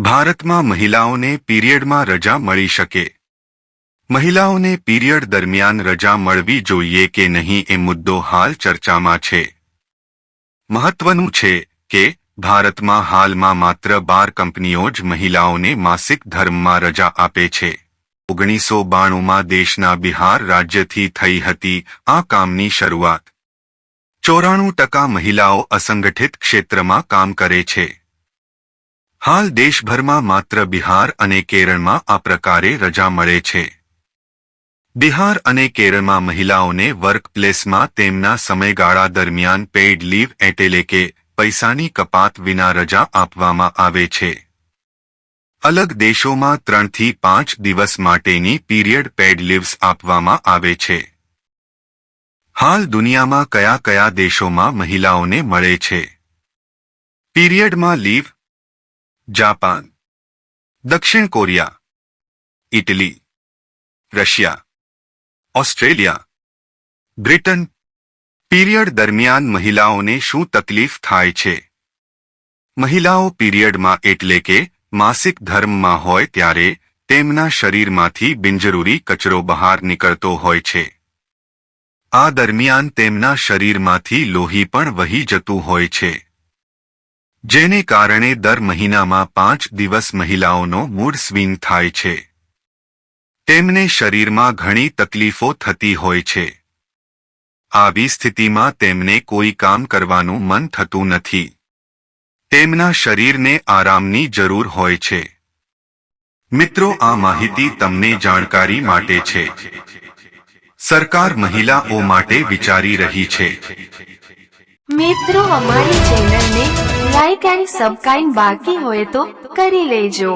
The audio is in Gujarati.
ભારતમાં મહિલાઓને પીરિયડમાં રજા મળી શકે। મહિલાઓને પીરિયડ દરમિયાન રજા મળવી જોઈએ કે નહીં એ મુદ્દો હાલ ચર્ચામાં છે। મહત્વનું છે કે ભારતમાં હાલમાં માત્ર 12 કંપનીઓ જ મહિલાઓને માસિક ધર્મમાં રજા આપે છે। 1992માં દેશના બિહાર રાજ્યથી થઈ હતી આ કામની શરૂઆત। 94% મહિલાઓ અસંગઠિત ક્ષેત્રમાં કામ કરે છે। હાલ દેશભરમાં માત્ર બિહાર અને કેરળમાં આ પ્રકારે રજા મળે છે। બિહાર અને કેરળમાં મહિલાઓને વર્કપ્લેસમાં તેમના સમયગાળા દરમિયાન પેઇડ લીવ એટલે કે પૈસાની કપાત વિના રજા આપવામાં આવે છે। અલગ દેશોમાં 3 થી 5 દિવસ માટેની પીરિયડ પેઇડ લીવ્સ આપવામાં આવે છે। હાલ દુનિયામાં કયા કયા દેશોમાં મહિલાઓને મળે છે પીરિયડમાં લીવ? જાપાન, દક્ષિણ Korea, Italy, Russia, Australia, Britain. Period દરમિયાન મહિલાઓને શું તકલીફ થાય છે? મહિલાઓ પીરિયડમાં એટલે કે માસિક ધર્મમાં હોય ત્યારે તેમના શરીરમાંથી બિનજરૂરી કચરો બહાર નીકળતો હોય છે। આ દરમિયાન તેમના શરીરમાંથી લોહી પણ વહી જતું હોય છે, જેને કારણે દર મહિનામાં 5 દિવસ મહિલાઓનો મૂડ સ્વિંગ થાય છે। તેમને શરીરમાં ઘણી તકલીફો થતી હોય છે। આવી સ્થિતિમાં તેમને કોઈ કામ કરવાનું મન થતું નથી। તેમના શરીરને આરામની જરૂર હોય છે। મિત્રો, આ માહિતી તમને જાણકારી માટે છે। સરકાર મહિલાઓ માટે વિચારી રહી છે। મિત્રો, અમારી ચેનલને લાઈક એન્ડ સબસ્ક્રાઇબ બાકી હોય તો કરી લેજો।